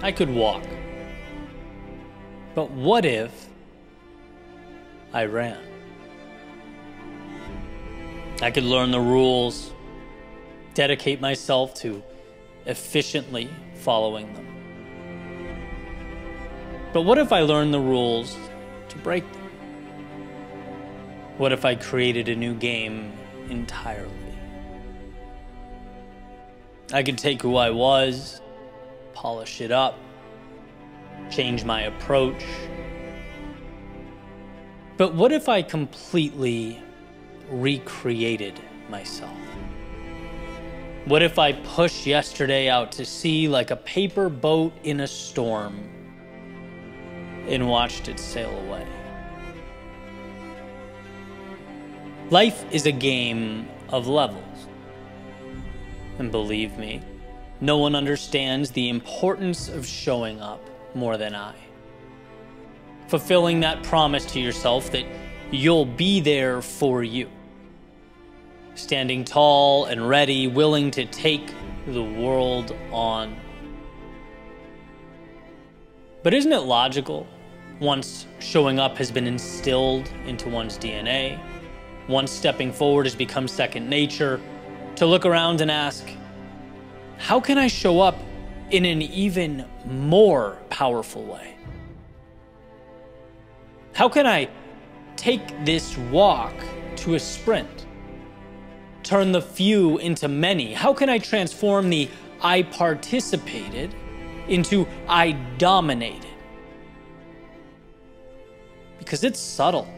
I could walk. But what if I ran? I could learn the rules, dedicate myself to efficiently following them. But what if I learned the rules to break them? What if I created a new game entirely? I could take who I was, polish it up, change my approach. But what if I completely recreated myself? What if I pushed yesterday out to sea like a paper boat in a storm and watched it sail away? Life is a game of levels. And believe me, no one understands the importance of showing up more than I. Fulfilling that promise to yourself that you'll be there for you. Standing tall and ready, willing to take the world on. But isn't it logical, once showing up has been instilled into one's DNA, once stepping forward has become second nature, to look around and ask, how can I show up in an even more powerful way? How can I take this walk to a sprint? Turn the few into many? How can I transform the I participated into I dominated? Because it's subtle,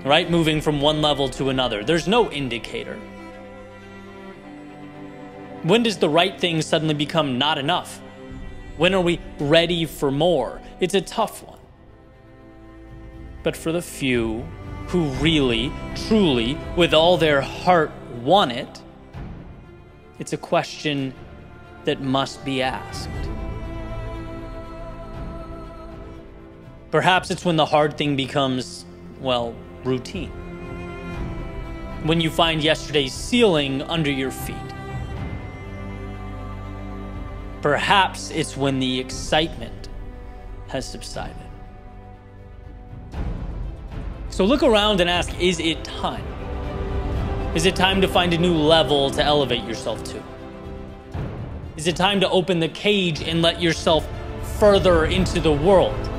right? Moving from one level to another. There's no indicator. When does the right thing suddenly become not enough? When are we ready for more? It's a tough one. But for the few who really, truly, with all their heart want it, it's a question that must be asked. Perhaps it's when the hard thing becomes, well, routine. When you find yesterday's ceiling under your feet. Perhaps it's when the excitement has subsided. So look around and ask, is it time? Is it time to find a new level to elevate yourself to? Is it time to open the cage and let yourself further into the world?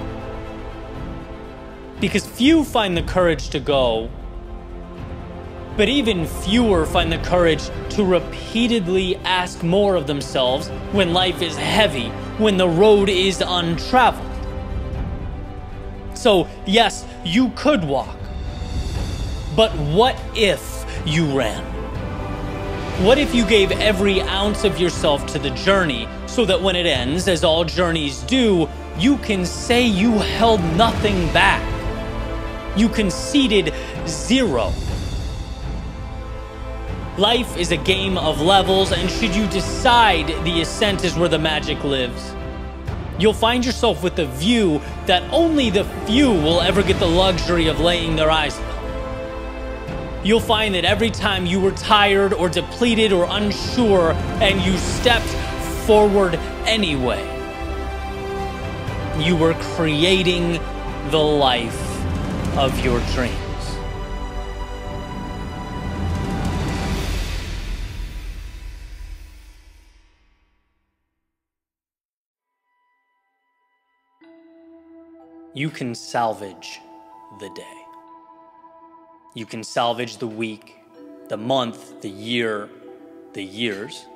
Because few find the courage to go, but even fewer find the courage to repeatedly ask more of themselves when life is heavy, when the road is untraveled. So, yes, you could walk, but what if you ran? What if you gave every ounce of yourself to the journey so that when it ends, as all journeys do, you can say you held nothing back? You conceded zero. Life is a game of levels, and should you decide the ascent is where the magic lives, you'll find yourself with the view that only the few will ever get the luxury of laying their eyes upon. You'll find that every time you were tired or depleted or unsure and you stepped forward anyway, you were creating the life of your dreams. You can salvage the day. You can salvage the week, the month, the year, the years.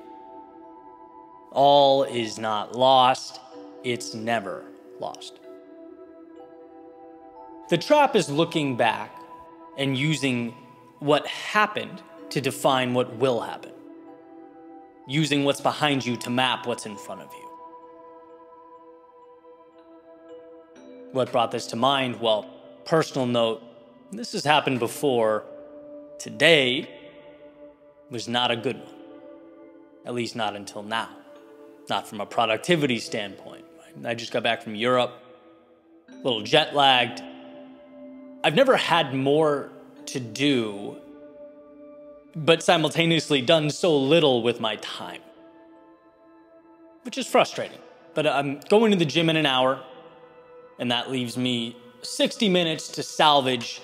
All is not lost. It's never lost. The trap is looking back and using what happened to define what will happen. Using what's behind you to map what's in front of you. What brought this to mind? Well, personal note, this has happened before. Today was not a good one. At least not until now. Not from a productivity standpoint. I just got back from Europe, a little jet lagged. I've never had more to do, but simultaneously done so little with my time, which is frustrating. but I'm going to the gym in an hour, and that leaves me 60 minutes to salvage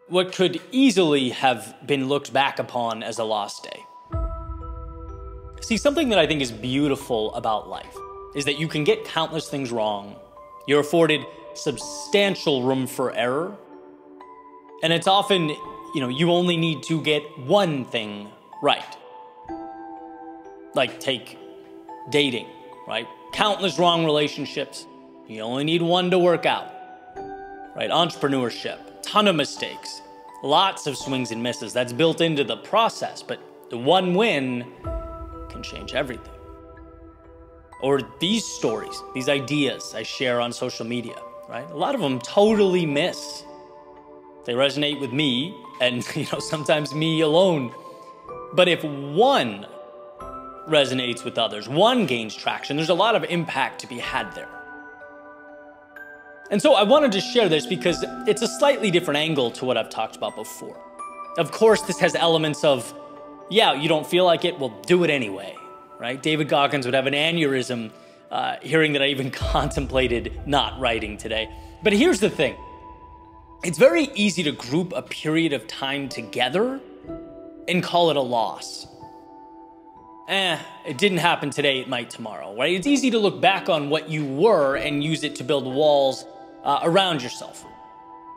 what could easily have been looked back upon as a lost day. See, something that I think is beautiful about life is that you can get countless things wrong. You're afforded substantial room for error. And it's often, you only need to get one thing right. Like take dating, right? Countless wrong relationships. You only need one to work out, right? Entrepreneurship, ton of mistakes, lots of swings and misses. That's built into the process, but the one win can change everything. Or these stories, these ideas I share on social media, right? A lot of them totally miss. They resonate with me and, sometimes me alone. But if one resonates with others, one gains traction, there's a lot of impact to be had there. And so I wanted to share this because it's a slightly different angle to what I've talked about before. Of course, this has elements of, you don't feel like it, well, do it anyway, right? David Goggins would have an aneurysm hearing that I even contemplated not writing today. But here's the thing. It's very easy to group a period of time together and call it a loss. It didn't happen today, it might tomorrow, right? It's easy to look back on what you were and use it to build walls around yourself,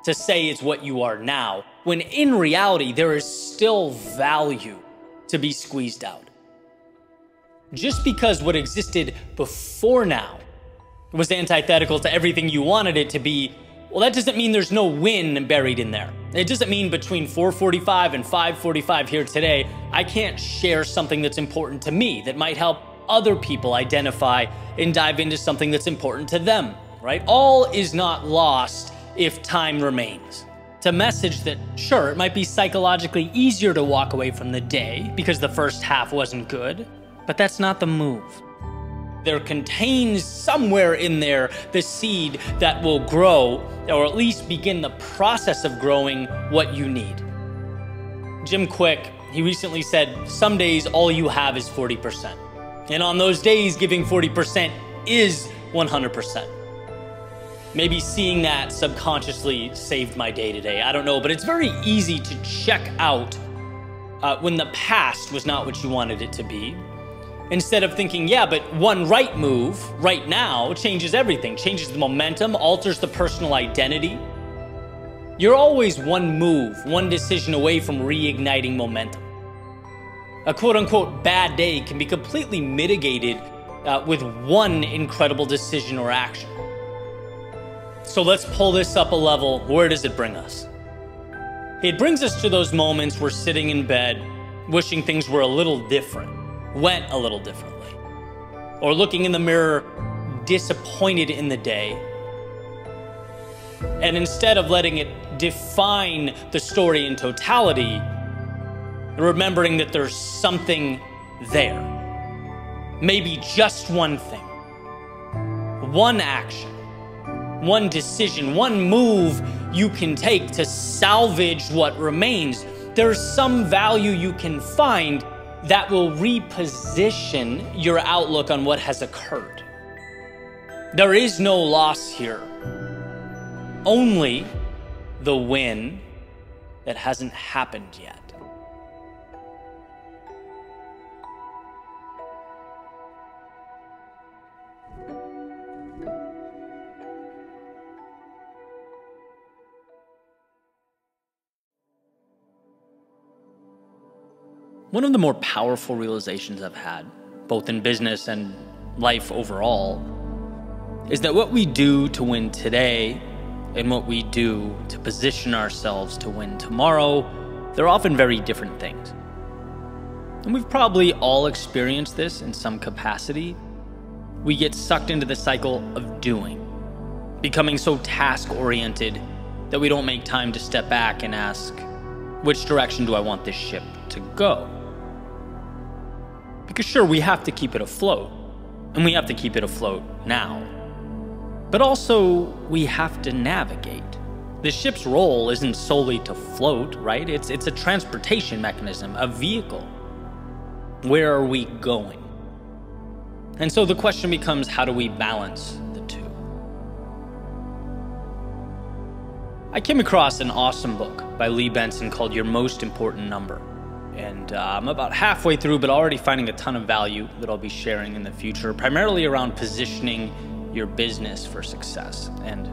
to say it's what you are now, when in reality, there is still value to be squeezed out. Just because what existed before now was antithetical to everything you wanted it to be, well, that doesn't mean there's no win buried in there. It doesn't mean between 4:45 and 5:45 here today, I can't share something that's important to me that might help other people identify and dive into something that's important to them, right? All is not lost if time remains. It's a message that, sure, it might be psychologically easier to walk away from the day because the first half wasn't good, but that's not the move. There contains somewhere in there the seed that will grow, or at least begin the process of growing what you need. Jim Quick, he recently said, some days all you have is 40%. And on those days, giving 40% is 100%. Maybe seeing that subconsciously saved my day today. I don't know, but it's very easy to check out when the past was not what you wanted it to be. Instead of thinking, but one right move right now changes everything, changes the momentum, alters the personal identity. You're always one move, one decision away from reigniting momentum. A quote-unquote bad day can be completely mitigated with one incredible decision or action. So let's pull this up a level. Where does it bring us? It brings us to those moments we're sitting in bed, wishing things were a little different. Went a little differently, or looking in the mirror disappointed in the day, and instead of letting it define the story in totality, remembering that there's something there, maybe just one thing, one action, one decision, one move you can take to salvage what remains. There's some value you can find that will reposition your outlook on what has occurred. There is no loss here, only the win that hasn't happened yet. One of the more powerful realizations I've had, both in business and life overall, is that what we do to win today and what we do to position ourselves to win tomorrow, they're often very different things. And we've probably all experienced this in some capacity. We get sucked into the cycle of doing, becoming so task-oriented that we don't make time to step back and ask, which direction do I want this ship to go? Because sure, we have to keep it afloat, and we have to keep it afloat now. But also, we have to navigate. The ship's role isn't solely to float, right? It's a transportation mechanism, a vehicle. Where are we going? And so the question becomes, how do we balance the two? I came across an awesome book by Lee Benson called Your Most Important Number. And I'm about halfway through, but already finding a ton of value that I'll be sharing in the future, primarily around positioning your business for success. And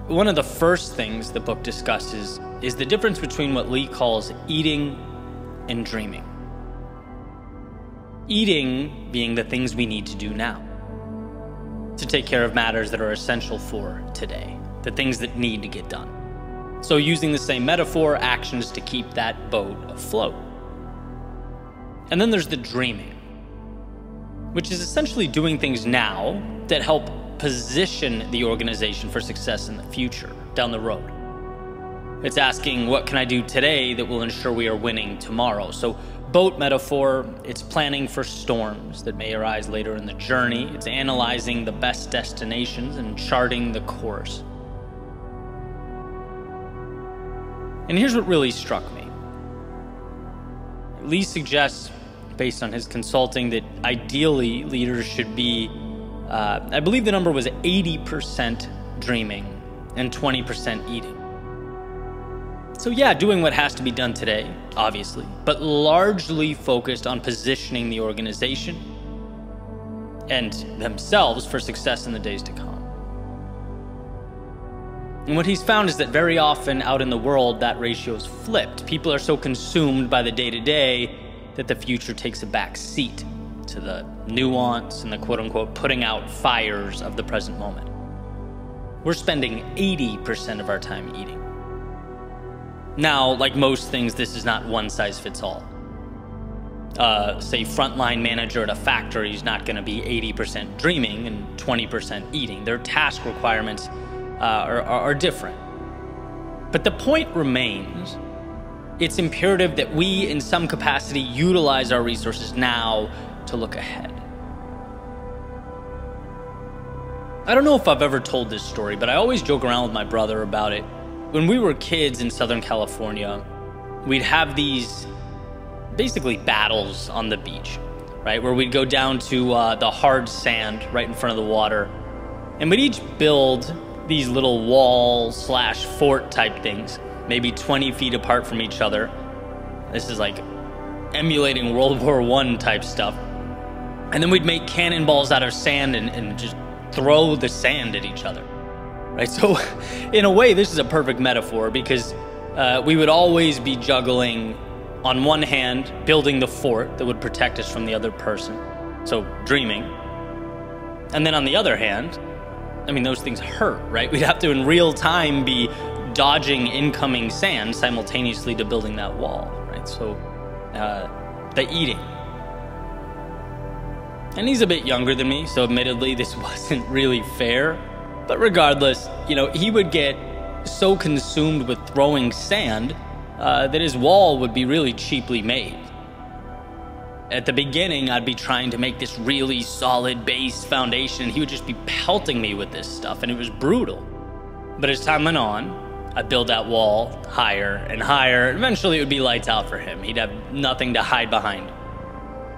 one of the first things the book discusses is the difference between what Lee calls eating and dreaming. Eating being the things we need to do now, to take care of matters that are essential for today, the things that need to get done. So using the same metaphor, actions to keep that boat afloat. And then there's the dreaming, which is essentially doing things now that help position the organization for success in the future, down the road. It's asking, what can I do today that will ensure we are winning tomorrow? So boat metaphor, it's planning for storms that may arise later in the journey. It's analyzing the best destinations and charting the course. And here's what really struck me. Lee suggests, based on his consulting, that ideally leaders should be, I believe the number was 80% dreaming and 20% eating. So yeah, doing what has to be done today, obviously, but largely focused on positioning the organization and themselves for success in the days to come. And what he's found is that very often out in the world, that ratio is flipped. People are so consumed by the day-to-day that the future takes a back seat to the nuance and the quote-unquote putting out fires of the present moment. We're spending 80% of our time eating. Now, like most things, this is not one size fits all. Say frontline manager at a factory is not going to be 80% dreaming and 20% eating. Their task requirements are different. But the point remains, it's imperative that we, in some capacity, utilize our resources now to look ahead. I don't know if I've ever told this story, but I always joke around with my brother about it. When we were kids in Southern California, we'd have these basically battles on the beach, right? Where we'd go down to the hard sand right in front of the water, and we'd each build these little wall/fort type things, maybe 20 feet apart from each other. This is like emulating World War I type stuff. And then we'd make cannonballs out of sand and just throw the sand at each other, right? So in a way, this is a perfect metaphor because we would always be juggling, on one hand, building the fort that would protect us from the other person, so dreaming. And then on the other hand, I mean, those things hurt, right? We'd have to, in real time, be dodging incoming sand simultaneously to building that wall, right? So, the eating. And he's a bit younger than me, so admittedly, this wasn't really fair. But regardless, you know, he would get so consumed with throwing sand that his wall would be really cheaply made. At the beginning, I'd be trying to make this really solid base foundation, and he would just be pelting me with this stuff, and it was brutal. But as time went on, I'd build that wall higher and higher. Eventually, it would be lights out for him. He'd have nothing to hide behind.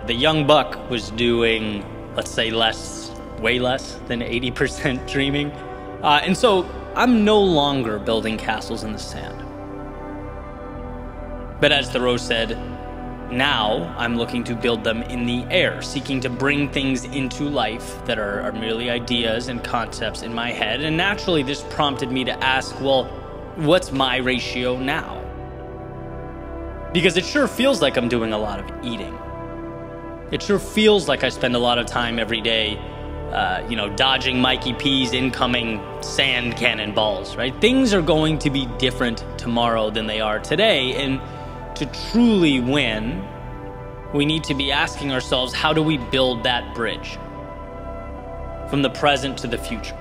The young buck was doing, let's say, way less than 80% dreaming. And so I'm no longer building castles in the sand. But as Thoreau said, now I'm looking to build them in the air, seeking to bring things into life that are merely ideas and concepts in my head. And naturally, this prompted me to ask, well, what's my ratio now? Because it sure feels like I'm doing a lot of eating. It sure feels like I spend a lot of time every day, dodging Mikey P's incoming sand cannonballs, right? Things are going to be different tomorrow than they are today. And to truly win, we need to be asking ourselves, how do we build that bridge from the present to the future?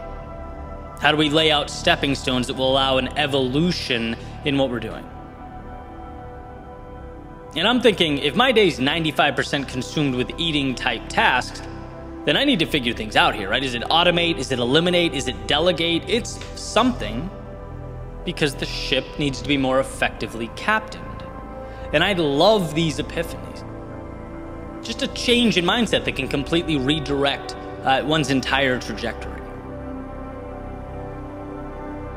How do we lay out stepping stones that will allow an evolution in what we're doing? And I'm thinking, if my day's 95% consumed with eating type tasks, then I need to figure things out here, right? Is it automate? Is it eliminate? Is it delegate? It's something, because the ship needs to be more effectively captained. And I love these epiphanies. Just a change in mindset that can completely redirect one's entire trajectory.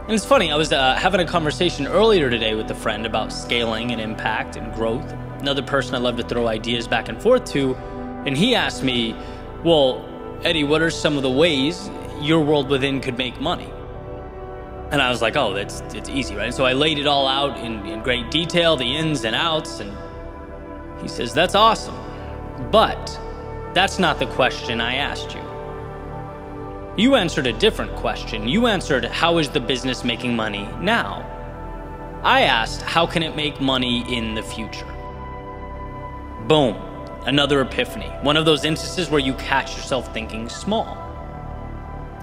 And it's funny, I was having a conversation earlier today with a friend about scaling and impact and growth. Another person I love to throw ideas back and forth to. And he asked me, well, Eddie, what are some of the ways your world within could make money? And I was like, oh, it's easy, right? And so I laid it all out in great detail, the ins and outs. And he says, that's awesome. But that's not the question I asked you. You answered a different question. You answered, how is the business making money now? I asked, how can it make money in the future? Boom, another epiphany. One of those instances where you catch yourself thinking small.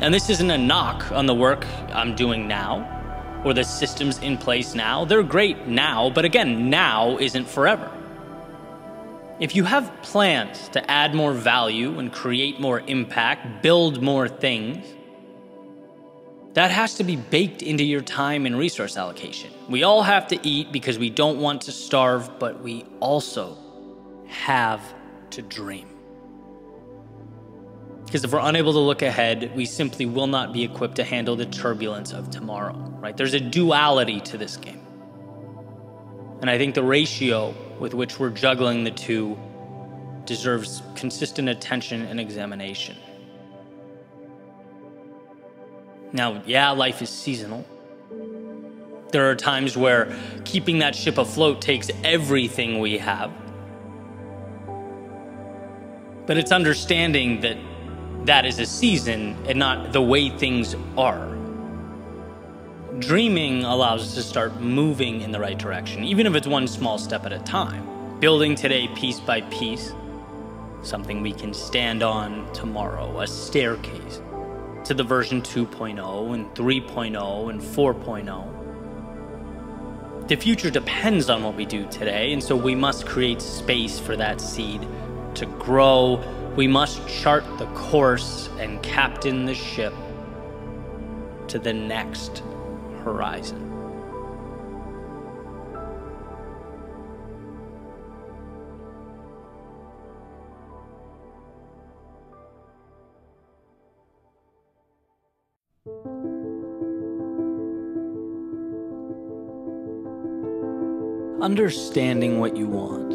And this isn't a knock on the work I'm doing now or the systems in place now. They're great now, but again, now isn't forever. If you have plans to add more value and create more impact, build more things, that has to be baked into your time and resource allocation. We all have to eat because we don't want to starve, but we also have to dream. Because if we're unable to look ahead, we simply will not be equipped to handle the turbulence of tomorrow, right? There's a duality to this game. And I think the ratio with which we're juggling the two deserves consistent attention and examination. Now, yeah, life is seasonal. There are times where keeping that ship afloat takes everything we have. But it's understanding that that is a season and not the way things are. Dreaming allows us to start moving in the right direction, even if it's one small step at a time. Building today piece by piece, something we can stand on tomorrow, a staircase to the version 2.0 and 3.0 and 4.0. The future depends on what we do today, and so we must create space for that seed to grow. We must chart the course and captain the ship to the next horizon. Understanding what you want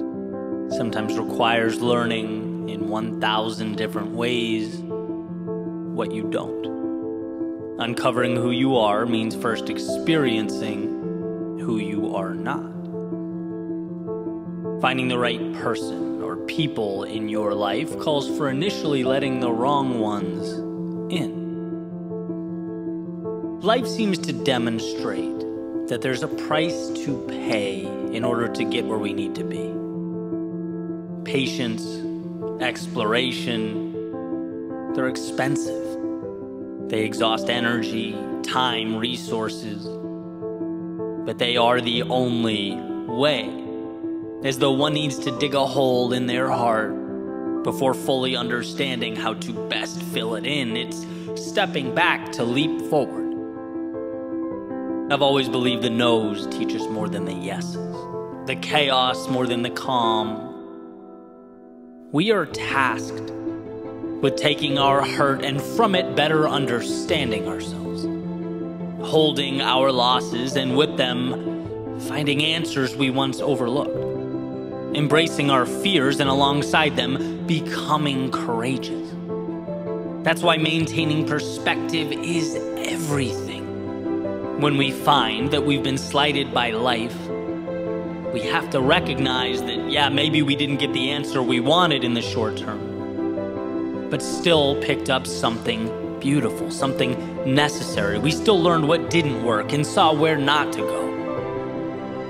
sometimes requires learning in 1,000 different ways what you don't. Uncovering who you are means first experiencing who you are not. Finding the right person or people in your life calls for initially letting the wrong ones in. Life seems to demonstrate that there's a price to pay in order to get where we need to be. Patience, exploration, they're expensive. They exhaust energy, time, resources, but they are the only way. As though one needs to dig a hole in their heart before fully understanding how to best fill it in. It's stepping back to leap forward. I've always believed the no's teach us more than the yeses, the chaos more than the calm. We are tasked with taking our hurt and from it better understanding ourselves, holding our losses and with them finding answers we once overlooked, embracing our fears and alongside them becoming courageous. That's why maintaining perspective is everything. When we find that we've been slighted by life, we have to recognize that, yeah, maybe we didn't get the answer we wanted in the short term, but still picked up something beautiful, something necessary. We still learned what didn't work and saw where not to go.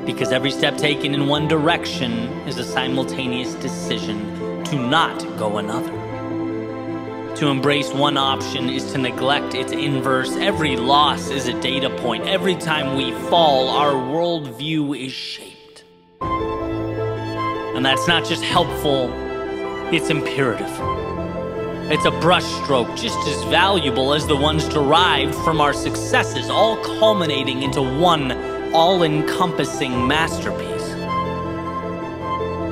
Because every step taken in one direction is a simultaneous decision to not go another. To embrace one option is to neglect its inverse. Every loss is a data point. Every time we fall, our worldview is shaped. And that's not just helpful, it's imperative. It's a brushstroke just as valuable as the ones derived from our successes, all culminating into one all-encompassing masterpiece.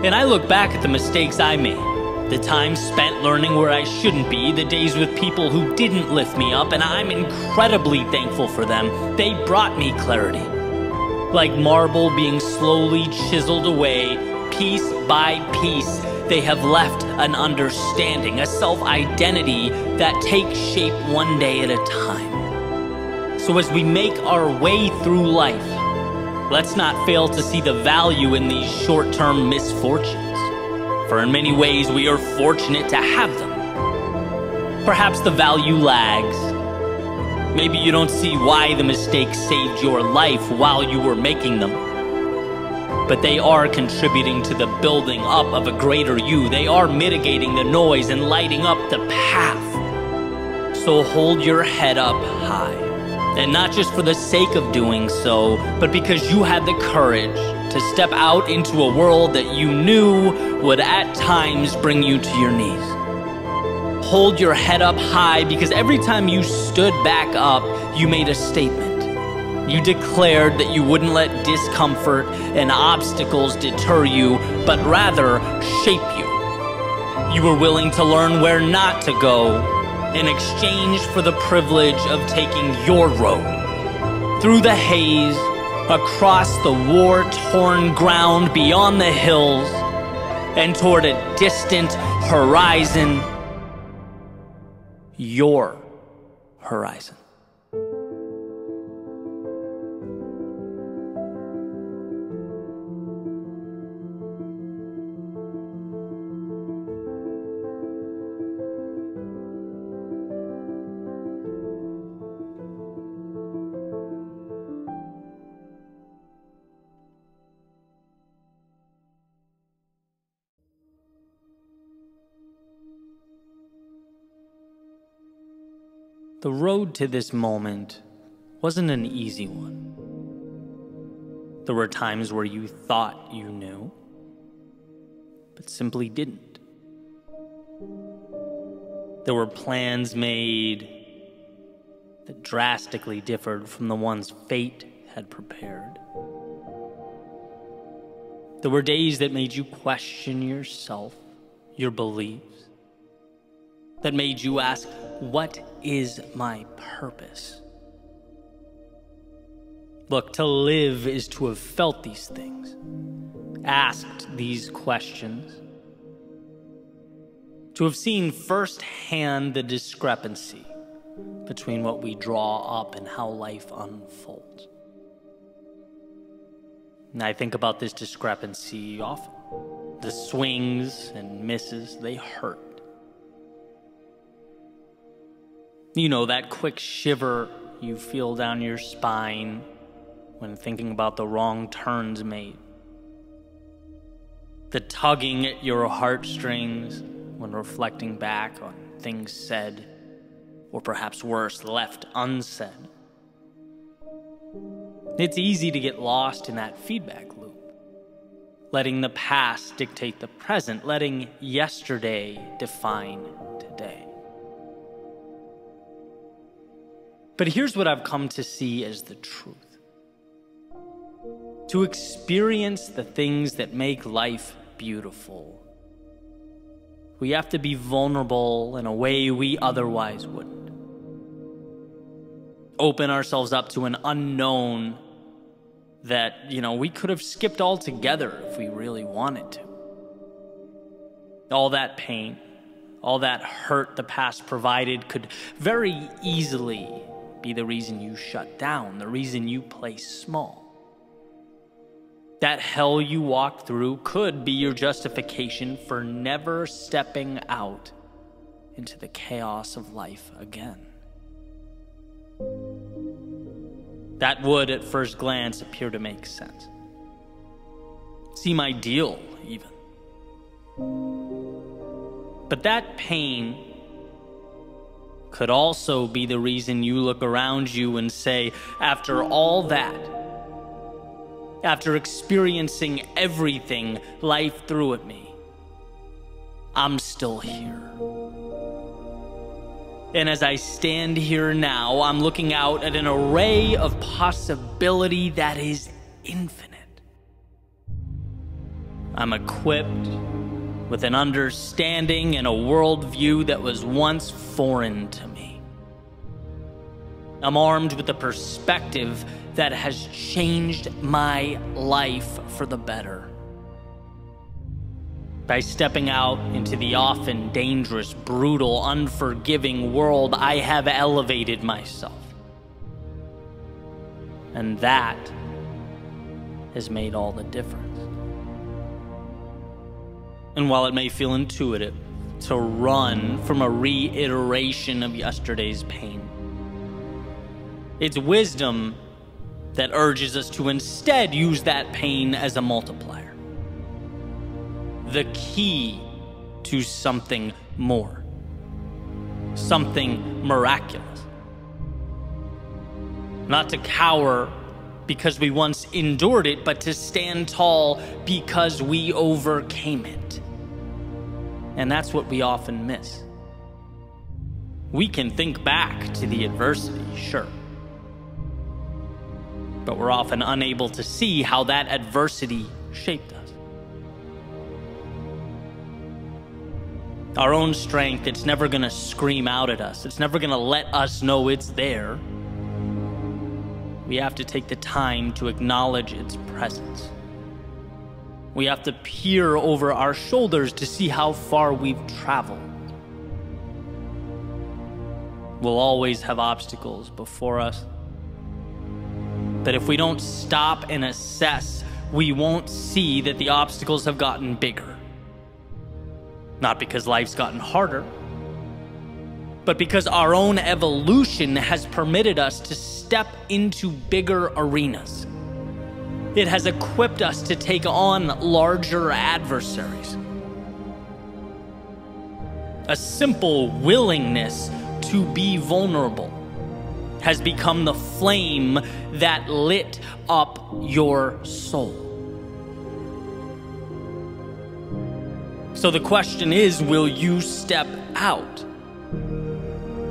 And I look back at the mistakes I made, The time spent learning where I shouldn't be, the days with people who didn't lift me up, and I'm incredibly thankful for them. They brought me clarity. Like marble being slowly chiseled away, piece by piece, they have left an understanding, a self-identity that takes shape one day at a time. So as we make our way through life, let's not fail to see the value in these short-term misfortunes. For in many ways, we are fortunate to have them. Perhaps the value lags. Maybe you don't see why the mistakes saved your life while you were making them. But they are contributing to the building up of a greater you. They are mitigating the noise and lighting up the path. So hold your head up high. And not just for the sake of doing so, but because you had the courage to step out into a world that you knew would at times bring you to your knees. Hold your head up high because every time you stood back up, you made a statement. You declared that you wouldn't let discomfort and obstacles deter you, but rather shape you. You were willing to learn where not to go in exchange for the privilege of taking your road. Through the haze, across the war-torn ground beyond the hills, and toward a distant horizon, your horizon. The road to this moment wasn't an easy one. There were times where you thought you knew, but simply didn't. There were plans made that drastically differed from the ones fate had prepared. There were days that made you question yourself, your beliefs, that made you ask, what is my purpose? Look, to live is to have felt these things, asked these questions, to have seen firsthand the discrepancy between what we draw up and how life unfolds. And I think about this discrepancy often. The swings and misses, they hurt. You know, that quick shiver you feel down your spine when thinking about the wrong turns made. The tugging at your heartstrings when reflecting back on things said, or perhaps worse, left unsaid. It's easy to get lost in that feedback loop, letting the past dictate the present, letting yesterday define today. But here's what I've come to see as the truth. To experience the things that make life beautiful, we have to be vulnerable in a way we otherwise wouldn't. Open ourselves up to an unknown that, we could have skipped altogether if we really wanted to. All that pain, all that hurt the past provided could very easily be the reason you shut down, the reason you play small. That hell you walked through could be your justification for never stepping out into the chaos of life again. That would, at first glance, appear to make sense. Seem ideal, even. But that pain could also be the reason you look around you and say, after all that, after experiencing everything life threw at me, I'm still here. And as I stand here now, I'm looking out at an array of possibility that is infinite. I'm equipped, with an understanding and a worldview that was once foreign to me. I'm armed with a perspective that has changed my life for the better. By stepping out into the often dangerous, brutal, unforgiving world, I have elevated myself. And that has made all the difference. And while it may feel intuitive to run from a reiteration of yesterday's pain, it's wisdom that urges us to instead use that pain as a multiplier. The key to something more, something miraculous. Not to cower because we once endured it, but to stand tall because we overcame it. And that's what we often miss. We can think back to the adversity, sure, but we're often unable to see how that adversity shaped us. Our own strength, it's never gonna scream out at us. It's never gonna let us know it's there. We have to take the time to acknowledge its presence. We have to peer over our shoulders to see how far we've traveled. We'll always have obstacles before us. But if we don't stop and assess, we won't see that the obstacles have gotten bigger. Not because life's gotten harder, but because our own evolution has permitted us to step into bigger arenas. It has equipped us to take on larger adversaries. A simple willingness to be vulnerable has become the flame that lit up your soul. So the question is, will you step out?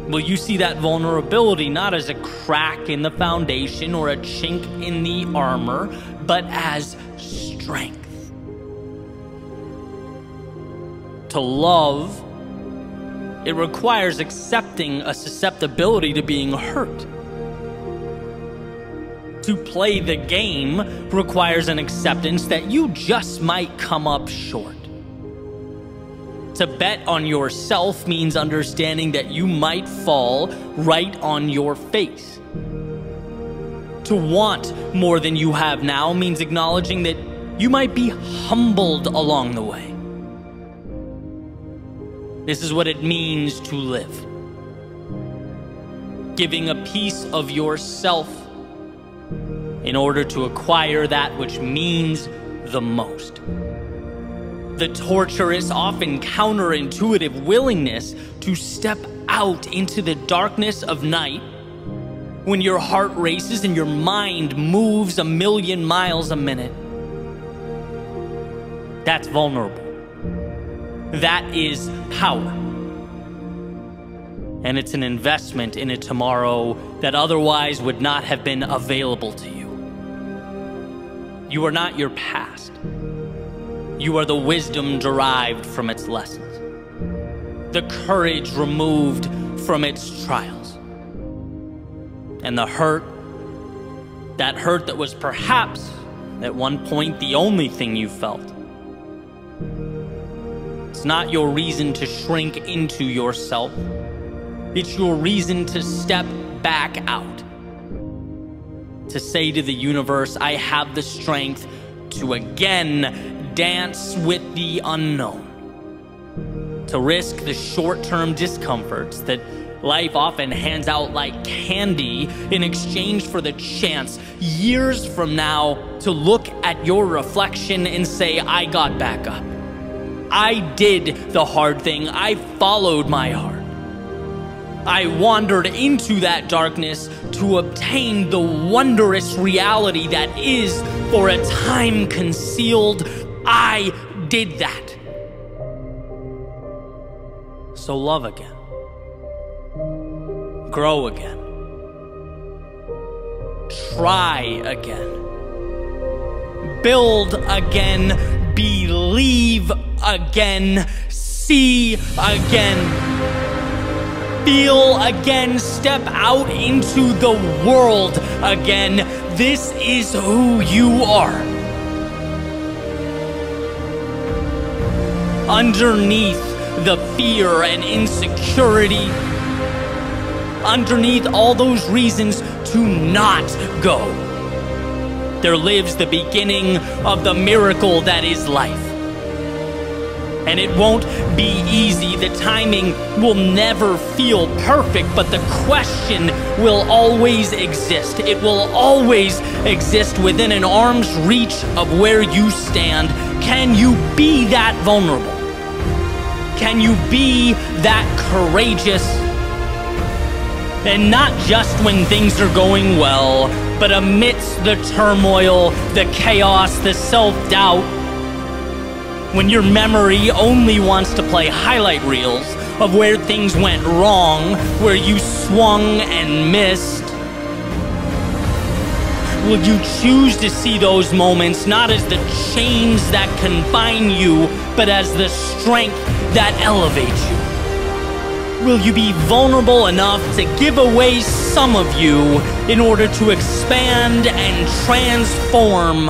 Will you see that vulnerability not as a crack in the foundation or a chink in the armor, but as strength? To love, it requires accepting a susceptibility to being hurt. To play the game requires an acceptance that you just might come up short. To bet on yourself means understanding that you might fall right on your face. To want more than you have now means acknowledging that you might be humbled along the way. This is what it means to live. Giving a piece of yourself in order to acquire that which means the most. The torturous, often counterintuitive willingness to step out into the darkness of night when your heart races and your mind moves 1,000,000 miles a minute. That's vulnerable. That is power. And it's an investment in a tomorrow that otherwise would not have been available to you. You are not your past. You are the wisdom derived from its lessons, the courage removed from its trials, and the hurt that was perhaps at one point the only thing you felt. It's not your reason to shrink into yourself. It's your reason to step back out, to say to the universe, I have the strength to again dance with the unknown, to risk the short-term discomforts that life often hands out like candy in exchange for the chance years from now to look at your reflection and say, I got back up. I did the hard thing. I followed my heart. I wandered into that darkness to obtain the wondrous reality that is, for a time, concealed. I did that. So love again. Grow again. Try again. Build again. Believe again, see again, feel again, step out into the world again. This is who you are. Underneath the fear and insecurity, underneath all those reasons to not go, there lives the beginning of the miracle that is life. And it won't be easy. The timing will never feel perfect, but the question will always exist. It will always exist within an arm's reach of where you stand. Can you be that vulnerable? Can you be that courageous? And not just when things are going well, but amidst the turmoil, the chaos, the self-doubt, when your memory only wants to play highlight reels of where things went wrong, where you swung and missed. Will you choose to see those moments not as the chains that confine you, but as the strength that elevates you? Will you be vulnerable enough to give away some of you in order to expand and transform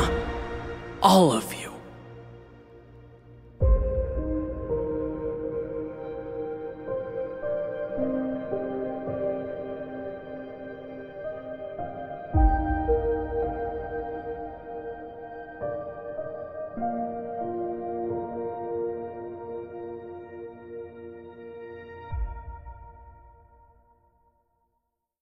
all of you?